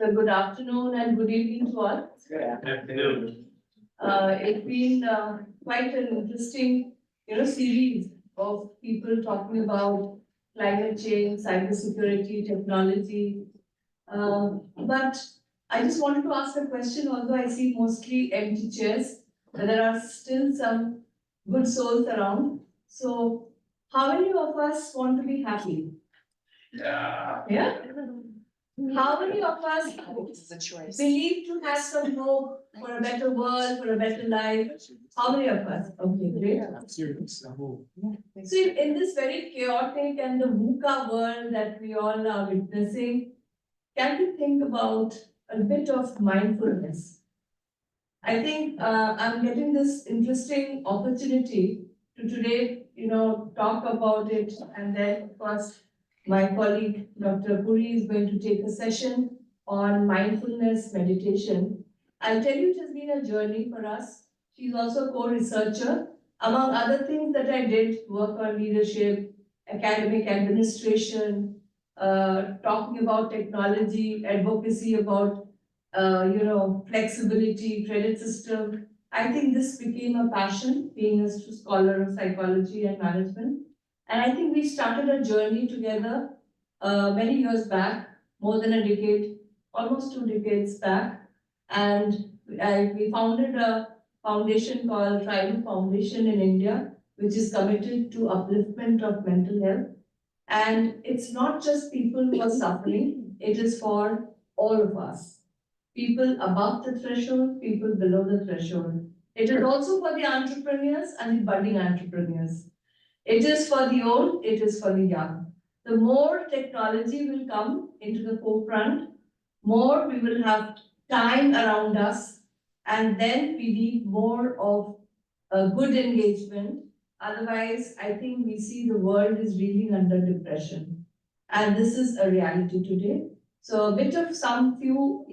So good afternoon and good evening to all. Good afternoon. It's been quite an interesting, series of people talking about climate change, cybersecurity, technology. But I just wanted to ask a question, although I see mostly empty chairs, but there are still some good souls around. So, how many of us want to be happy? Yeah. Yeah? How many of us This is a choice. believe to have some hope for a better world, for a better life? How many of us? Okay, great. So in this very chaotic and the VUCA world that we all are witnessing, can we think about a bit of mindfulness? I think I'm getting this interesting opportunity to today, talk about it, and then of course my colleague Dr. Puri is going to take a session on mindfulness meditation. I'll tell you, it has been a journey for us. She's also a co-researcher. Among other things that I did, work on leadership, academic administration, talking about technology, advocacy about flexibility, credit system. I think this became a passion, being a scholar of psychology and management. And I think we started a journey together many years back, more than a decade, almost 2 decades back. And we founded a foundation called Tribal Foundation in India, which is committed to upliftment of mental health. And it's not just people who are suffering, it is for all of us. People above the threshold, people below the threshold. It is also for the entrepreneurs and the budding entrepreneurs. It is for the old, it is for the young. The more technology will come into the forefront, more we will have time around us, and then we need more of a good engagement. Otherwise, I think we see the world is reeling under depression. And this is a reality today. So a bit of some few,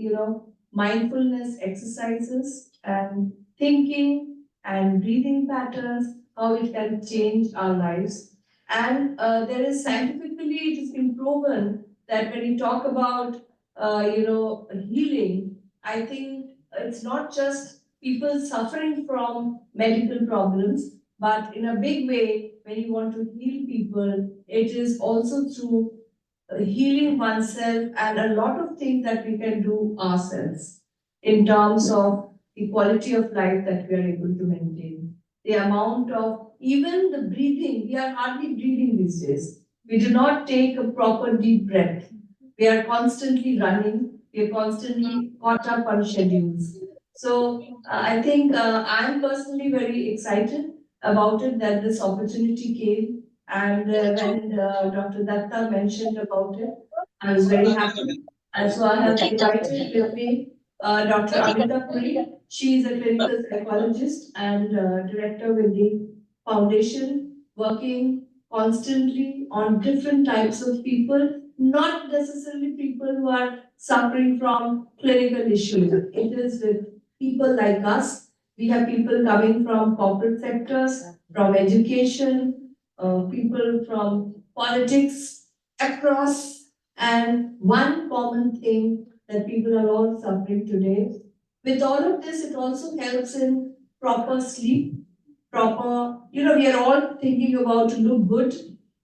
mindfulness exercises and thinking and breathing patterns, how it can change our lives. And there is scientifically, it has been proven that when you talk about, healing, I think it's not just people suffering from medical problems, but in a big way, when you want to heal people, it is also through healing oneself and a lot of things that we can do ourselves in terms of the quality of life that we are able to maintain. The amount of even the breathing, we are hardly breathing these days. We do not take a proper deep breath. We are constantly running, we are constantly caught up on schedules. So I think I'm personally very excited about it that this opportunity came, and when Dr. Datta mentioned about it, I was very happy. And so I have invited with me Dr. Amita Puri. She is a clinical psychologist and director with the foundation, working constantly on different types of people, not necessarily people who are suffering from clinical issues. It is with people like us. We have people coming from corporate sectors, from education, people from politics, across, and one common thing that people are all suffering today. With all of this, it also helps in proper sleep, proper, we are all thinking about to look good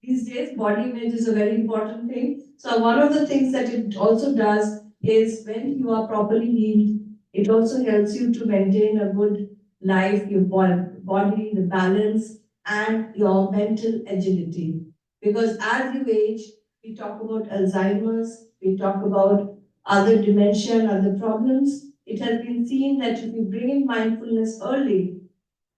these days. Body image is a very important thing. So one of the things that it also does is when you are properly healed, it also helps you to maintain a good life, your body, the balance, and your mental agility. Because as you age, we talk about Alzheimer's, we talk about other dementia and other problems. It has been seen that if you bring in mindfulness early,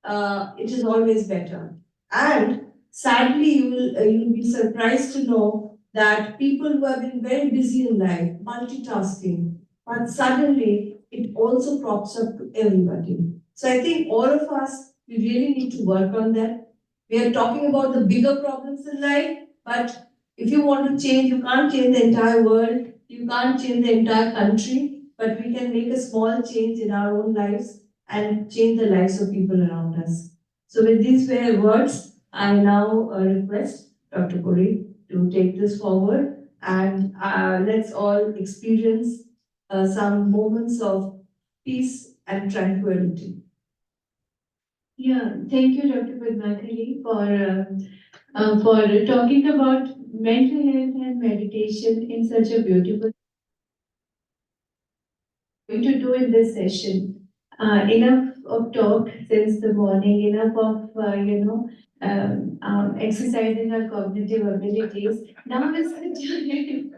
it is always better. And sadly, you'll be surprised to know that people who have been very busy in life, multitasking, but suddenly it also crops up to everybody. So I think all of us, we really need to work on that. We are talking about the bigger problems in life, but if you want to change, you can't change the entire world, you can't change the entire country, but we can make a small change in our own lives and change the lives of people around us. So with these words, I now request Dr. Puri to take this forward, and let's all experience some moments of peace and tranquility. Yeah, thank you, Dr. Padmakali, for talking about mental health and meditation in such a beautiful way to do in this session. Enough of talk since the morning, enough of exercising our cognitive abilities. Now is the time.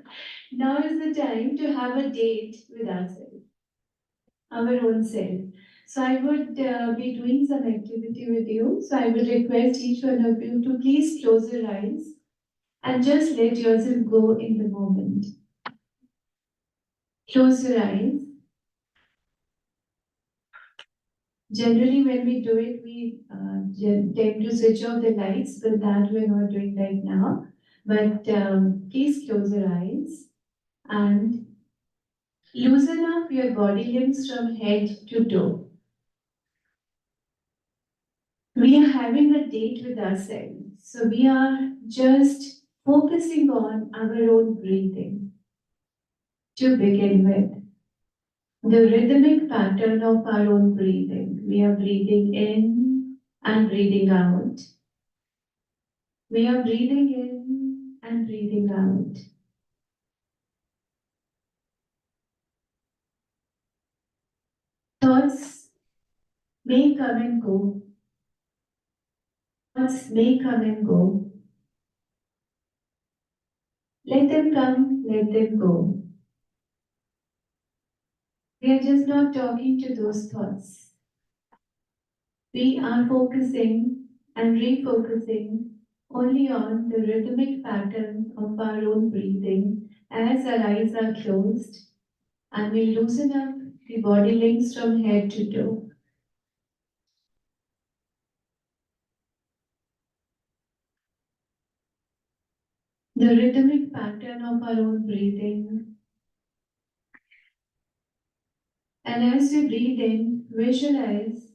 Now is the time to have a date with ourselves, our own self. So I would be doing some activity with you. So I would request each one of you to please close your eyes and just let yourself go in the moment. Close your eyes. Generally, when we do it, we tend to switch off the lights, but that we're not doing right now. But please close your eyes and loosen up your body limbs from head to toe. We are having a date with ourselves. So we are just focusing on our own breathing to begin with. The rhythmic pattern of our own breathing. We are breathing in and breathing out. We are breathing in and breathing out. Thoughts may come and go. Thoughts may come and go. Let them come, let them go. We are just not talking to those thoughts. We are focusing and refocusing only on the rhythmic pattern of our own breathing as our eyes are closed and we loosen up the body links from head to toe. The rhythmic pattern of our own breathing. And as we breathe in, visualize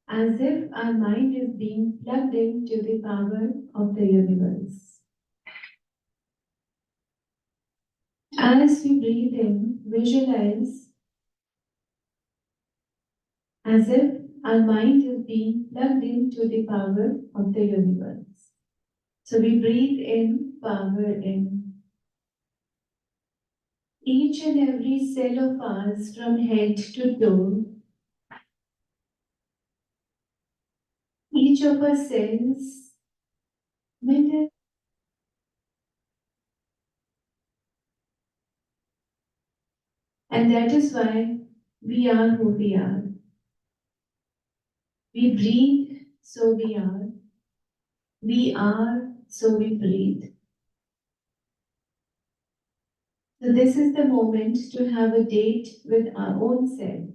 as if our mind is being plugged into the power of the universe. As we breathe in, visualize as if our mind is being plugged into the power of the universe. So we breathe in, power in. Each and every cell of ours from head to toe, each of our cells, matter. And that is why we are who we are. We breathe, so we are. We are, so we breathe. So this is the moment to have a date with our own self.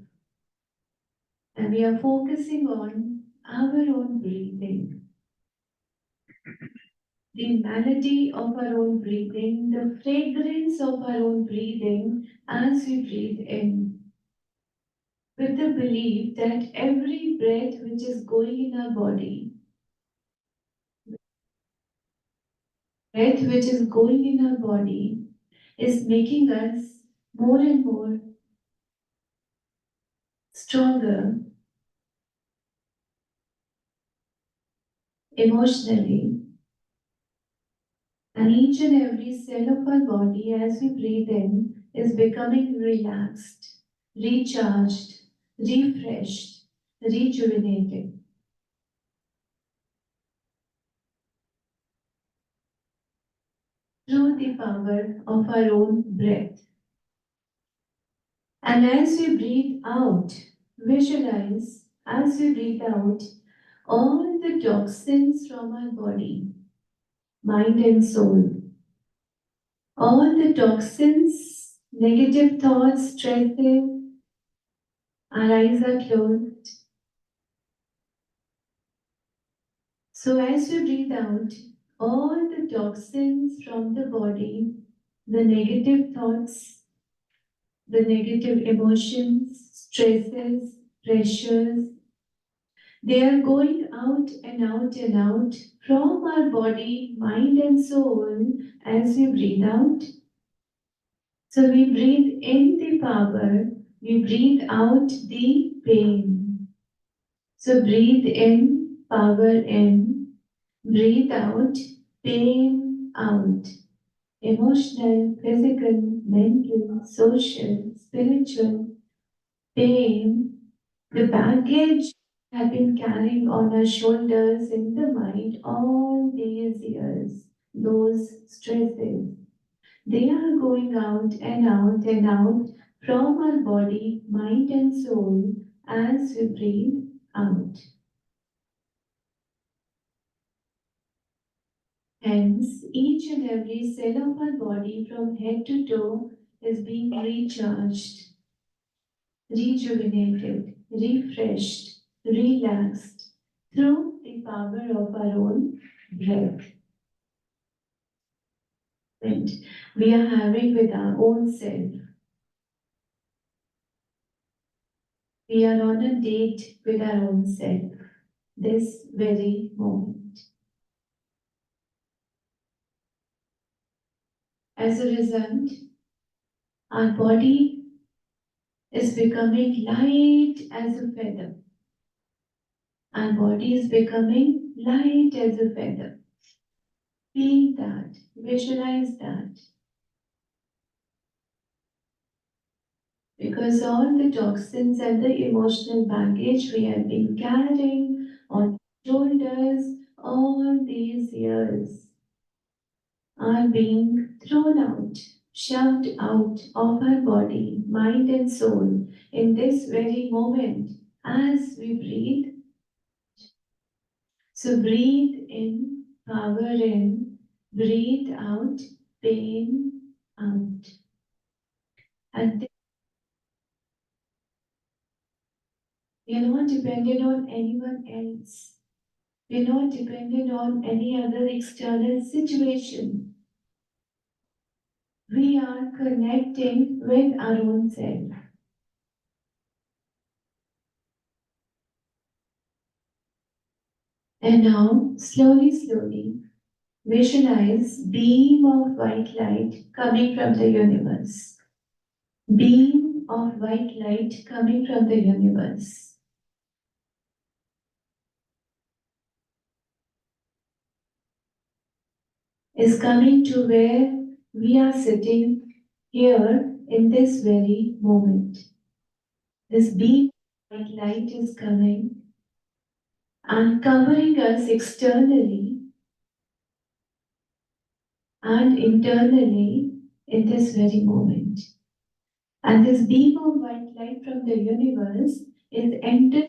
And we are focusing on our own breathing. The melody of our own breathing, the fragrance of our own breathing as we breathe in. With the belief that every breath which is going in our body, breath which is going in our body, is making us more and more stronger emotionally. And each and every cell of our body, as we breathe in, is becoming relaxed, recharged, refreshed, rejuvenated. Through the power of our own breath. And as we breathe out, visualize as we breathe out all the toxins from our body, mind and soul. All the toxins, negative thoughts, stresses, our eyes are closed. So as we breathe out, all the toxins from the body, the negative thoughts, the negative emotions, stresses, pressures, they are going out and out and out from our body, mind and soul as we breathe out. So we breathe in the power, we breathe out the pain. So breathe in, power in, breathe out, pain out. Emotional, physical, mental, social, spiritual, pain, the baggage have been carrying on our shoulders in the mind all these years, those stresses. They are going out and out and out from our body, mind, and soul as we breathe out. Hence, each and every cell of our body from head to toe is being recharged, rejuvenated, refreshed, relaxed through the power of our own breath. And we are having with our own self. We are on a date with our own self this very moment. As a result, our body is becoming light as a feather. Our body is becoming light as a feather. Feel that, visualize that. Because all the toxins and the emotional baggage we have been carrying on shoulders all these years are being thrown out, shoved out of our body, mind, and soul in this very moment as we breathe. So breathe in, power in, breathe out, pain out. And we are not dependent on anyone else. We are not dependent on any other external situation. We are connecting with our own self. And now, slowly, slowly, visualize beam of white light coming from the universe. Beam of white light coming from the universe. Is coming to where we are sitting here in this very moment. This beam of white light is coming and covering us externally and internally in this very moment. And this beam of white light from the universe is entering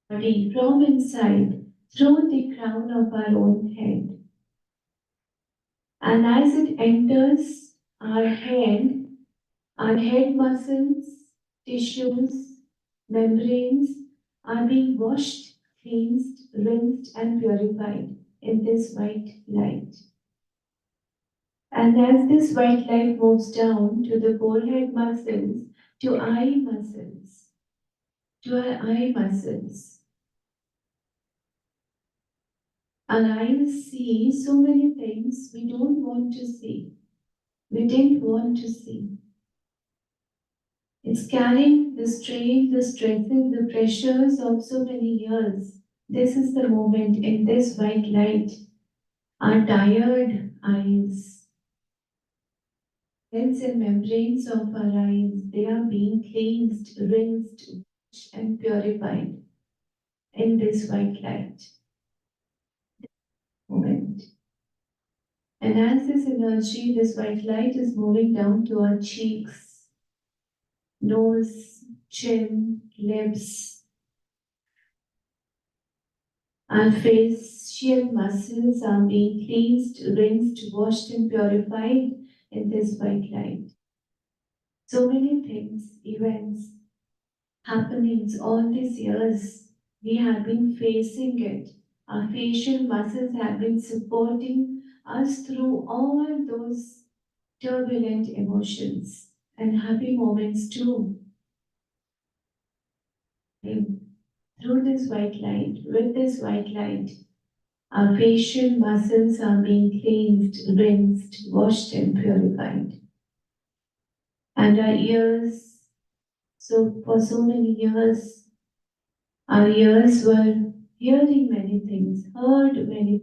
the body from inside through the crown of our own head. And as it enters our head muscles, tissues, membranes are being washed, cleansed, rinsed, and purified in this white light. And as this white light moves down to the forehead muscles, to eye muscles, to our eye muscles, our eyes see so many things we don't want to see. We didn't want to see. It's carrying the strain, the stresses, the pressures of so many years. This is the moment in this white light. Our tired eyes, cells and membranes of our eyes, they are being cleansed, rinsed, washed, and purified in this white light moment. And as this energy, this white light is moving down to our cheeks, nose, chin, lips, our facial muscles are being cleansed, rinsed, washed, and purified in this white light. So many things, events, happenings, all these years, we have been facing it. Our facial muscles have been supporting us through all those turbulent emotions and happy moments too. And through this white light, with this white light, our facial muscles are being cleansed, rinsed, washed, and purified. And our ears, so for so many years, our ears were hearing many things, heard many.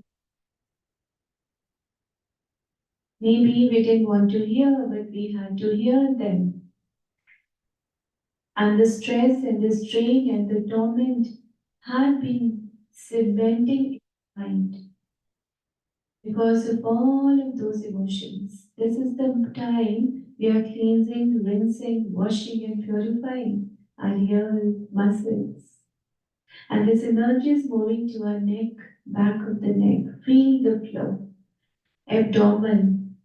Maybe we didn't want to hear, but we had to hear them. And the stress and the strain and the torment had been cementing in mind because of all of those emotions. This is the time we are cleansing, rinsing, washing, and purifying our ear muscles. And this energy is moving to our neck, back of the neck. Feel the flow. Abdomen,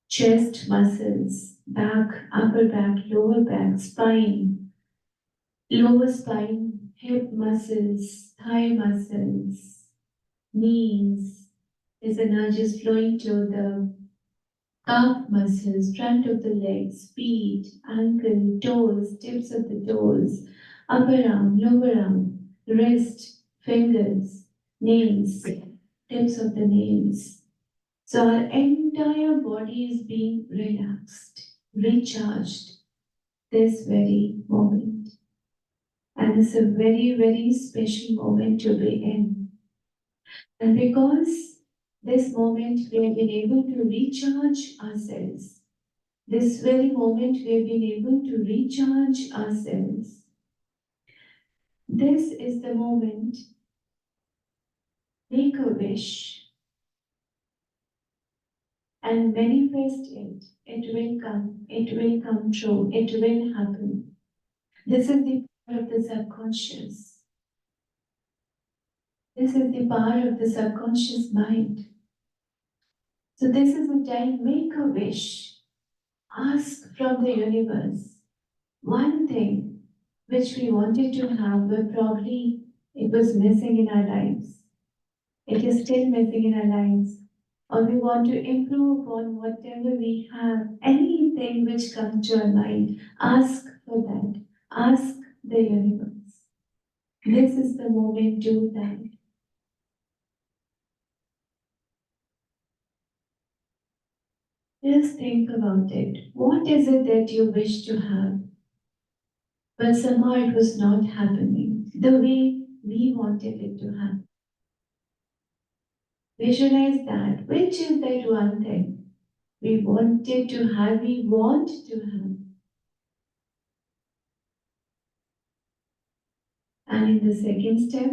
chest muscles, back, upper back, lower back, spine, lower spine, hip muscles, thigh muscles, knees. This energy is flowing to the calf muscles, front of the legs, feet, ankle, toes, tips of the toes, upper arm, lower arm, wrist, fingers, nails, tips of the nails. So our entire body is being relaxed, recharged this very moment. And it's a very, very special moment to be in. And because this moment we have been able to recharge ourselves, this very moment we have been able to recharge ourselves. This is the moment. Make a wish and manifest it. It will come. It will come true. It will happen. This is the power of the subconscious. This is the power of the subconscious mind. So this is the time, make a wish. Ask from the universe one thing which we wanted to have, but probably it was missing in our lives. It is still missing in our lives. Or we want to improve upon whatever we have, anything which comes to our mind. Ask for that. Ask the universe. This is the moment to do that. Just think about it. What is it that you wish to have? But somehow it was not happening the way we wanted it to happen. Visualize that. Which is that one thing we wanted to have, we want to have? And in the second step,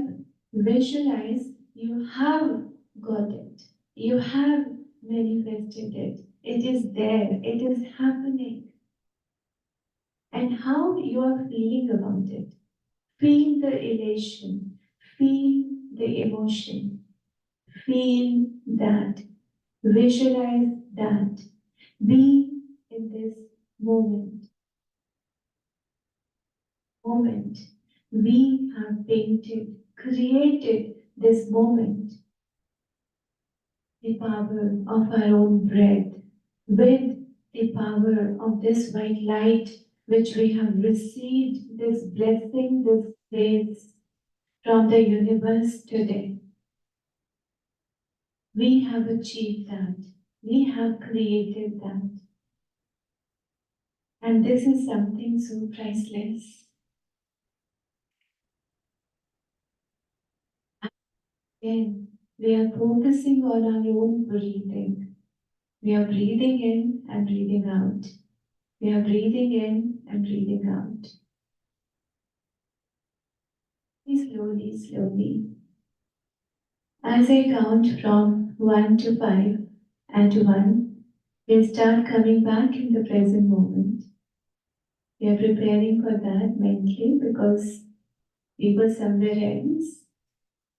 visualize you have got it. You have manifested it. It is there. It is happening. And how you are feeling about it. Feel the elation. Feel the emotion. Feel that. Visualize that. Be in this moment. We have painted, created this moment, the power of our own breath, with the power of this white light which we have received, this blessing, this grace from the universe today. We have achieved that. We have created that. And this is something so priceless. Again, we are focusing on our own breathing. We are breathing in and breathing out. We are breathing in and breathing out. Slowly, slowly. As I count from 1 to 5 and to 1, we'll start coming back in the present moment. We are preparing for that mentally because we were somewhere else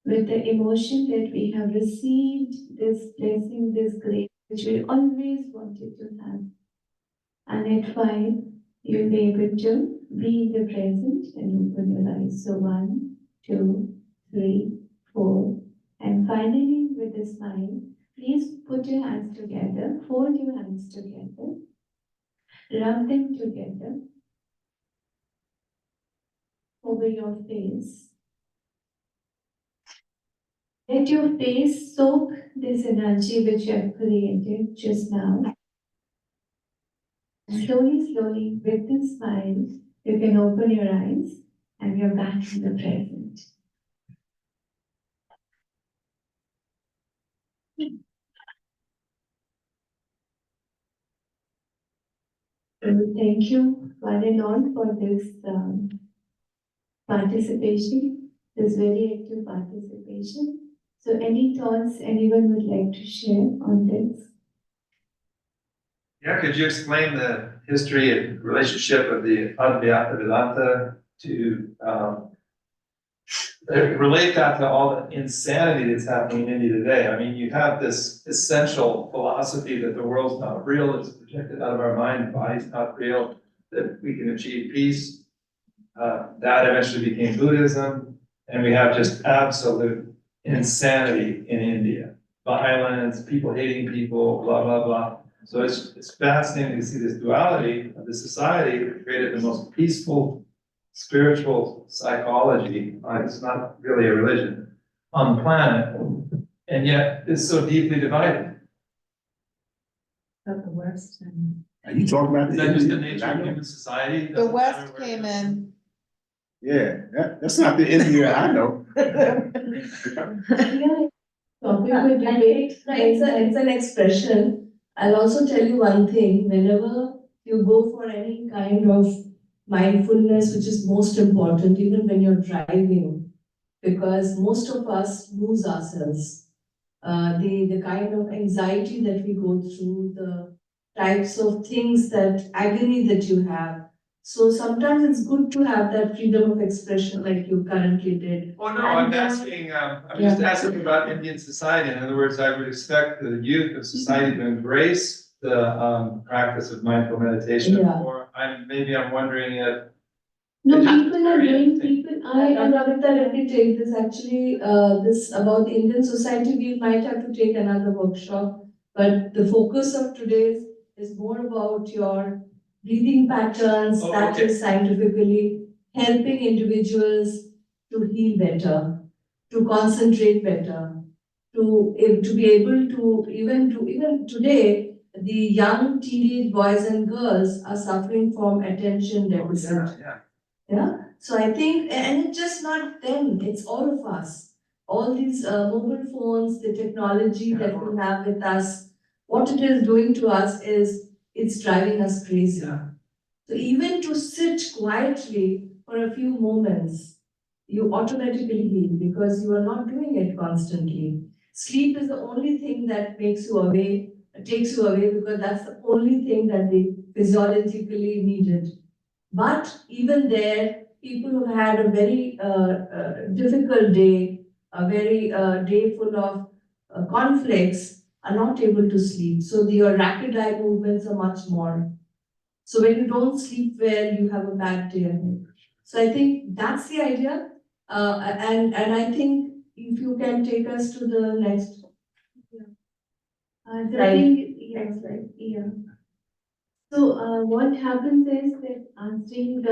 with the emotion that we have received this blessing, this grace, which we always wanted to have. And at 5, you'll be able to be in the present and open your eyes. So 1, 2, 3, 4, and finally with a smile, please put your hands together, fold your hands together, rub them together over your face. Let your face soak this energy which you have created just now. Slowly, slowly, with this smile, you can open your eyes and you're back in the present. So thank you one and all for this participation, this very active participation. So any thoughts anyone would like to share on this? Yeah, could you explain the history and relationship of the Advaita Vedanta to relate that to all the insanity that's happening in India today? I mean, you have this essential philosophy that the world's not real, it's projected out of our mind, the body's not real, that we can achieve peace. That eventually became Buddhism, and we have just absolute insanity in India. Violence, people hating people, blah, blah, blah. So it's fascinating to see this duality of the society that created the most peaceful spiritual psychology. It's not really a religion on the planet, and yet it's so deeply divided. Of the West. Are you talking about Is the that just the Indian? nature of human society? The Doesn't matter West where came it is. in. Yeah, that's not the India I know. Yeah, topic Yeah, for I debate. think it's an expression. I'll also tell you one thing, whenever you go for any kind of mindfulness, which is most important, even when you're driving, because most of us lose ourselves. The kind of anxiety that we go through, the types of things that agony that you have. So sometimes it's good to have that freedom of expression like you currently did. Oh, no, I'm And, asking, I'm just asking about Indian society. In other words, I would expect the youth of society to embrace the practice of mindful meditation Yeah. more. Maybe I'm wondering if, No, It's just people are very doing, interesting. people, And Amita, let me take this actually, this about the Indian society, we might have to take another workshop. But the focus of today's is more about your breathing patterns, Oh, that okay. is scientifically helping individuals to heal better, to concentrate better, to be able to even today, the young teenage boys and girls are suffering from attention deficit. yeah. Yeah, so I think, and it's just not them, it's all of us. All these mobile phones, the technology that we have with us, what it is doing to us is it's driving us crazy. Yeah. So even to sit quietly for a few moments, you automatically heal because you are not doing it constantly. Sleep is the only thing that makes you away, takes you away because that's the only thing that they physiologically needed. But even there, people who had a very difficult day, a very day full of conflicts, are not able to sleep. So your rapid eye movements are much more. So when you don't sleep well, you have a bad day ahead. So I think that's the idea. And I think if you can take us to the next. The Right. thing, yeah, Next slide. yeah. So, what happens is that answering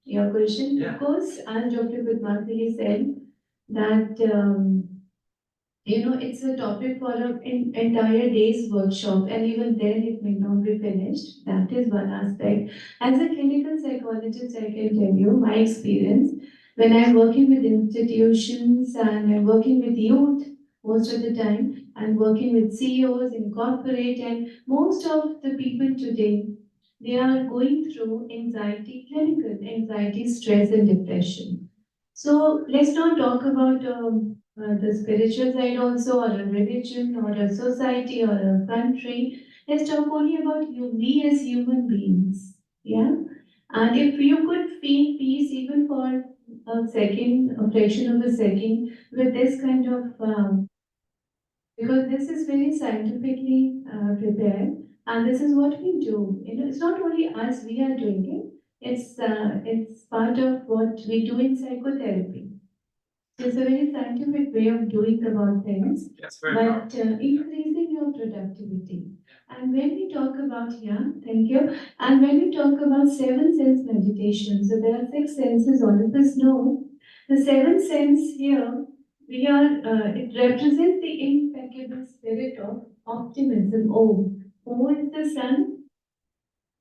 your question, Yeah. of course, as Dr. Padmasri said, that it's a topic for an entire day's workshop, and even then it may not be finished. That is one aspect. As a clinical psychologist, I can tell you my experience when I'm working with institutions and I'm working with youth most of the time, and working with CEOs in corporate, and most of the people today, they are going through anxiety, clinical anxiety, stress, and depression. So let's not talk about the spiritual side also, or a religion, or a society, or a country. Let's talk only about you, we as human beings. Yeah. And if you could feel peace even for a second, a fraction of a second, with this kind of because this is very scientifically prepared, and this is what we do. It's not only us; we are doing it. It's part of what we do in psychotherapy. It's a very scientific way of doing about things, That's very but powerful. increasing your productivity. And when we talk about, yeah, thank you. And when we talk about seven sense meditation, so there are six senses, all of us know. The seventh sense here, it represents the impeccable spirit of optimism. Oh, who is the sun?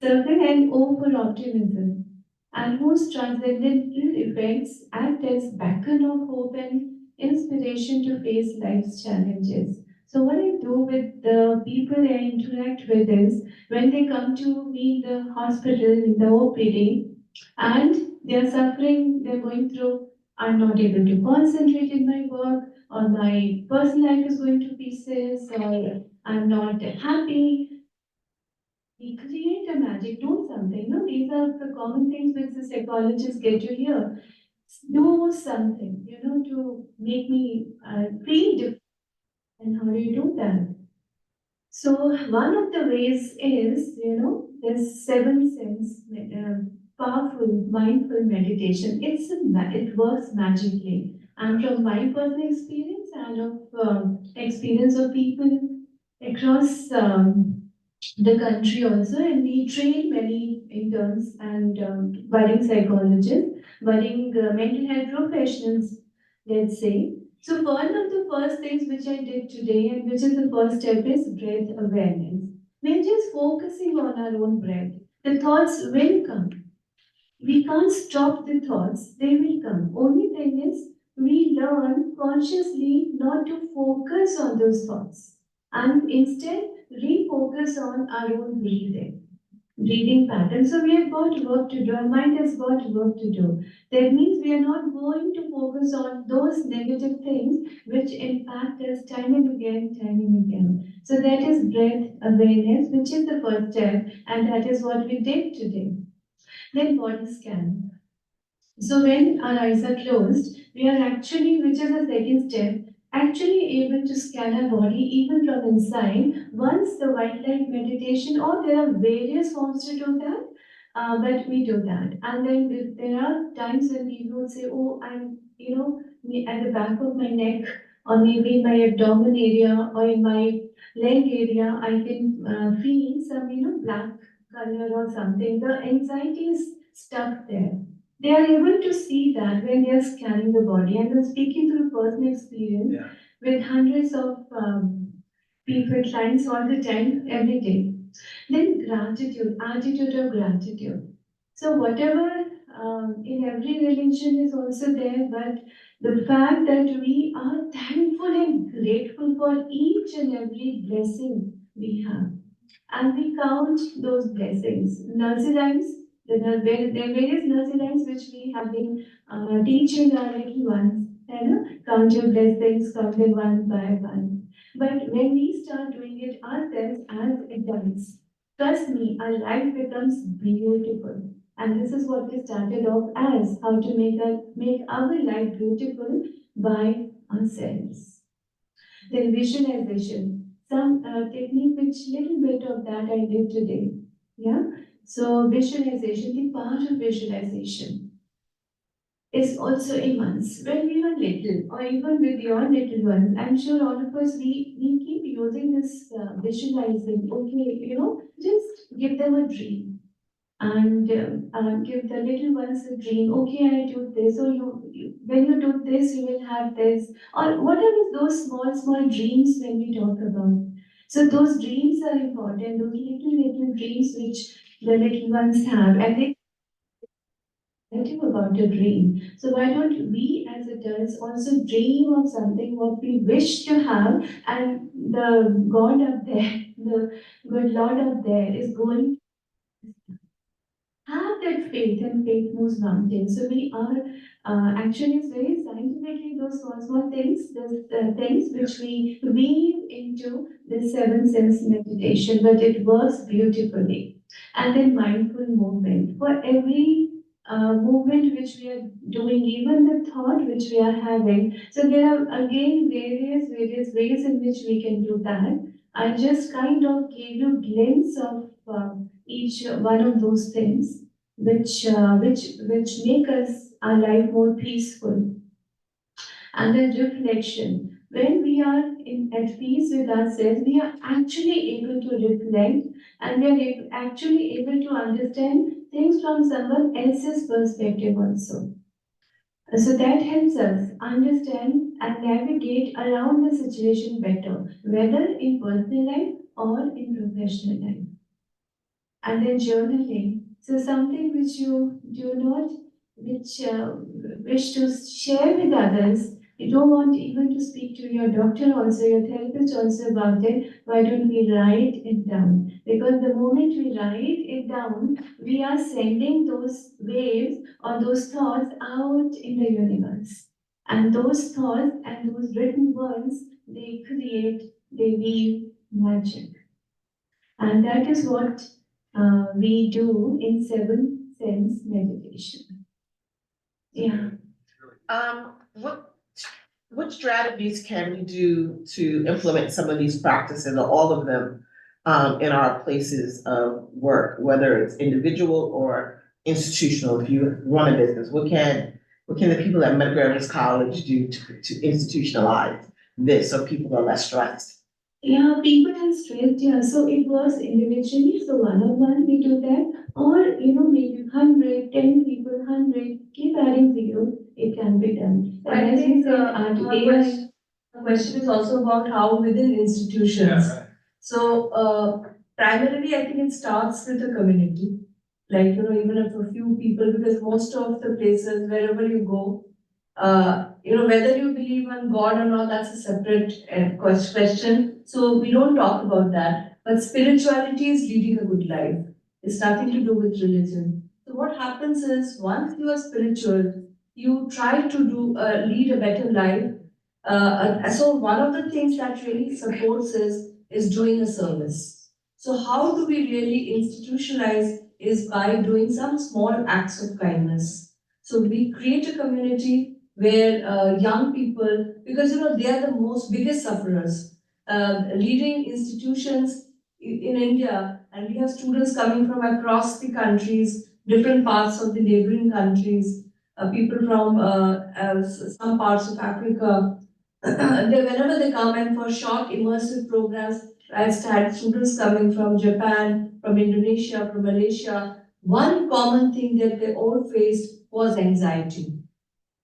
circle and O for optimism, and whose transcendental effects act as beacon of hope and inspiration to face life's challenges. So what I do with the people I interact with is when they come to me in the hospital in the OPD and they are suffering, they're going through, I'm not able to concentrate in my work, or my personal life is going to pieces, or I'm not happy, we create a magic, do something. No, these are the common things which the psychologists get to hear. Do something, to make me feel different. And how do you do that? So one of the ways is, there's seven sense, powerful mindful meditation. It works magically. And from my personal experience and of experience of people across the country also, and we train many interns and budding psychologists, budding mental health professionals, let's say. So one of the first things which I did today, and which is the first step, is breath awareness. We're just focusing on our own breath. The thoughts will come. We can't stop the thoughts, they will come. Only thing is, we learn consciously not to focus on those thoughts and instead refocus on our own breathing pattern. So we have got work to do, our mind has got work to do. That means we are not going to focus on those negative things which impact us time and again. So that is breath awareness, which is the first step, and that is what we did today. Then body scan. So when our eyes are closed, we are actually, which is the second step, actually able to scan our body even from inside. Once the white light meditation, or there are various forms to do that, but we do that. And then there are times when people would say, oh, I'm, at the back of my neck, or maybe in my abdomen area, or in my leg area, I can feel some, black color or something. The anxiety is stuck there. They are able to see that when they are scanning the body. And I'm speaking through personal experience with hundreds of people, clients all the time, every day. Then gratitude, attitude of gratitude. So whatever in every religion is also there, but the fact that we are thankful and grateful for each and every blessing we have. And we count those blessings. Nursery rhymes, there are various nursery rhymes which we have been teaching our little ones. Count your blessings, count them one by one. But when we start doing it ourselves as adults, trust me, our life becomes beautiful. And this is what we started off as, how to make our life beautiful by ourselves. Then visualization, some technique which little bit of that I did today. Yeah. So visualization, the power of visualization is also immense. When we were little, or even with your little ones, I'm sure all of us, we keep using this visualizing. Okay, just give them a dream and give the little ones a dream. Okay, I do this, or when you do this, you will have this, or whatever those small dreams when we talk about. So those dreams are important. Those little dreams which the little ones have, and they tell you about your dream. So why don't we as adults also dream of something what we wish to have, and the God up there, the good Lord up there is going have that faith, and faith moves mountains. So we are actually, it's very scientifically those small things, those things which we weave into the seven sense meditation, but it works beautifully. And then mindful movement. For every movement which we are doing, even the thought which we are having. So there are again various ways in which we can do that. I just kind of gave you a glimpse of each one of those things which make us our life more peaceful. And then reflection. When we are at peace with ourselves, we are actually able to reflect, and we are actually able to understand things from someone else's perspective also. So that helps us understand and navigate around the situation better, whether in personal life or in professional life. and then journaling. So something which you do not, which wish to share with others. You don't want even to speak to your doctor also, your therapist also about it. Why don't we write it down? Because the moment we write it down, we are sending those waves or those thoughts out in the universe. And those thoughts and those written words, they create, they weave magic. And that is what we do in seven sense meditation. Yeah. What strategies can we do to implement some of these practices or all of them in our places of work, whether it's individual or institutional? If you run a business, what can the people at McGrath College do to institutionalize this so people are less stressed? Yeah, people are stressed, yeah. So it works individually. So one-on-one we do that. Or, maybe 100, 10 people, 100, keep adding zero, it can be done. And I as we think said, the question is also about how within institutions. Yeah, right. So primarily, I think it starts with the community. Like, even if a few people, because most of the places, wherever you go, whether you believe in God or not, that's a separate question. So we don't talk about that. But spirituality is leading a good life. It's nothing to do with religion. So what happens is once you are spiritual, you try to lead a better life. So one of the things that really supports is doing a service. So how do we really institutionalize is by doing some small acts of kindness. So we create a community where young people, because they are the most biggest sufferers, leading institutions in India, and we have students coming from across the countries, different parts of the neighboring countries, people from some parts of Africa. Whenever they come and for short immersive programs, I had students coming from Japan, from Indonesia, from Malaysia. One common thing that they all faced was anxiety.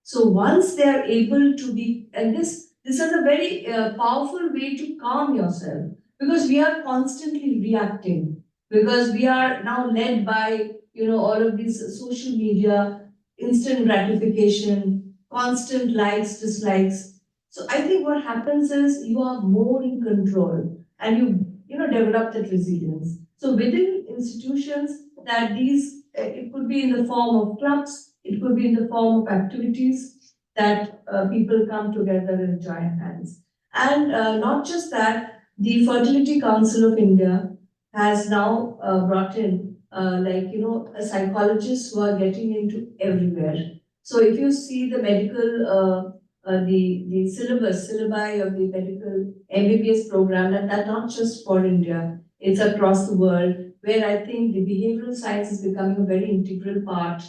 So once they are able to be, and this is a very powerful way to calm yourself, because we are constantly reacting, because we are now led by all of these social media, instant gratification, constant likes, dislikes. So I think what happens is you are more in control, and you develop that resilience. So within institutions, that these it could be in the form of clubs, it could be in the form of activities that people come together and join hands. And not just that, the Fertility Council of India has now brought in a psychologists who are getting into everywhere. So if you see the medical the syllabi of the medical MBBS program, and that's not just for India, it's across the world, where I think the behavioral science is becoming a very integral part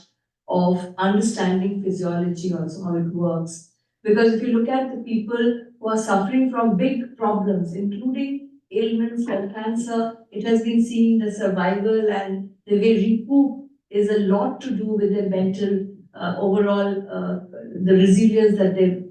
of understanding physiology, also how it works. Because if you look at the people who are suffering from big problems, including ailments like cancer, it has been seen the survival and the way recoup is a lot to do with their mental overall the resilience that they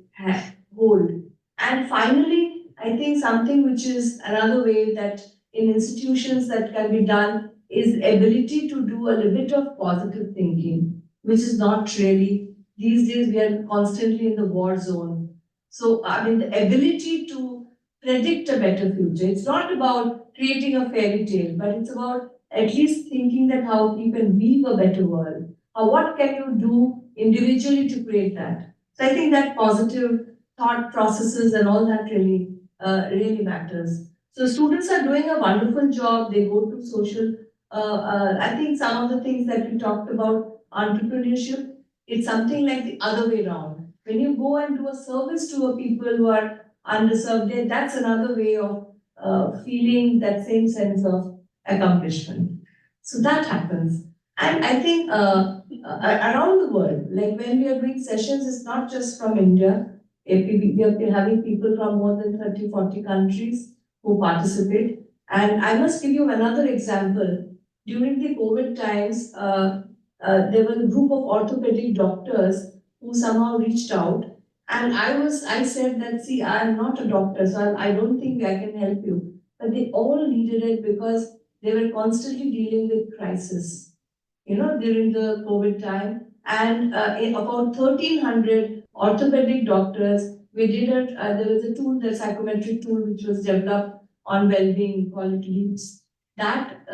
hold. And finally, I think something which is another way that in institutions that can be done is ability to do a little bit of positive thinking, which is not really, these days we are constantly in the war zone. So, I mean, the ability to predict a better future. It's not about creating a fairy tale, but it's about at least thinking that how you can weave a better world. Or what can you do individually to create that? So I think that positive thought processes and all that really matters. So students are doing a wonderful job. They go to social. I think some of the things that we talked about entrepreneurship, it's something like the other way around. When you go and do a service to a people who are underserved, that's another way of feeling that same sense of accomplishment. So that happens. And I think around the world, like when we are doing sessions, it's not just from India. If we are having people from more than 30, 40 countries who participate. And I must give you another example. During the COVID times, there was a group of orthopedic doctors who somehow reached out. And I said that, see, I'm not a doctor, so I don't think I can help you. But they all needed it because they were constantly dealing with crisis, during the COVID time. And in about 1,300 orthopedic doctors, we did there was a tool, the psychometric tool, which was developed on well-being, called LEAPS. That,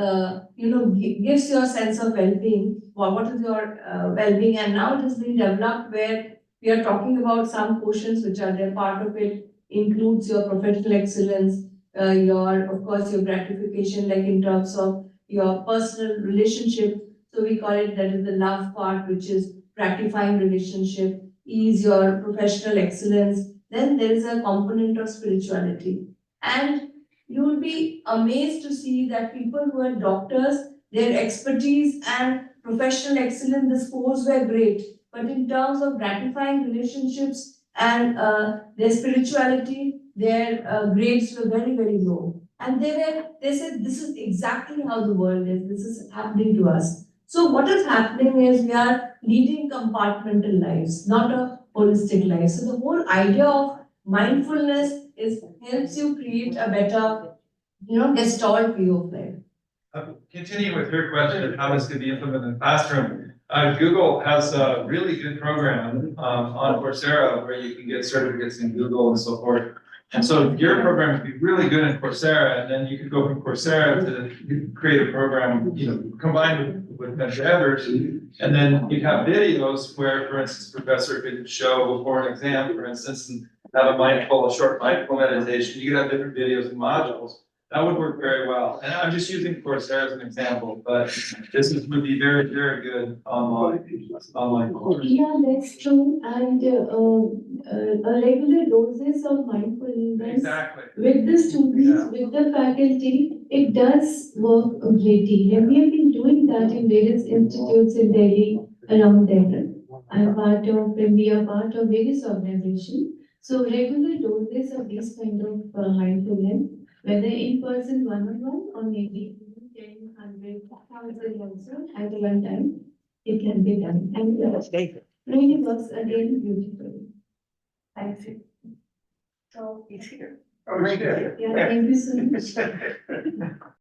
gives you a sense of well-being, what is your well-being, and now it has been developed where we are talking about some portions which are there. Part of it includes your professional excellence, of course, your gratification, like in terms of your personal relationship. So we call it, that is the love part, which is gratifying relationship, is your professional excellence. Then there is a component of spirituality. And you will be amazed to see that people who are doctors, their expertise and professional excellence, the scores were great. But in terms of gratifying relationships and their spirituality, their grades were very, very low. And they said, this is exactly how the world is. This is happening to us. So what is happening is we are leading compartmental lives, not a holistic life. So the whole idea of mindfulness helps you create a better, gestalt view of life. Continuing with your question of how this could be implemented in the classroom, Google has a really good program on Coursera where you can get certificates in Google and so forth. And so your program would be really good in Coursera, and then you could go from Coursera to create a program, combined with endeavors, and then you'd have videos where, for instance, the professor could show before an exam, for instance, and have a short mindful meditation. You could have different videos and modules. That would work very well. And I'm just using Coursera as an example, but would be very, very good online course. Yeah, that's true. And a regular doses of mindfulness Exactly. with the students, Yeah. with the faculty, it does work a great deal. And we have been doing that in various institutes in Delhi, around Delhi. We are part of various organizations. So regular doses of this kind of mindfulness, whether in person, one-on-one, or maybe 10, 100,000 also at one time, it can be done. And it really works again beautifully. Thank you. So it's here. Oh, right there. Yeah, thank you so much.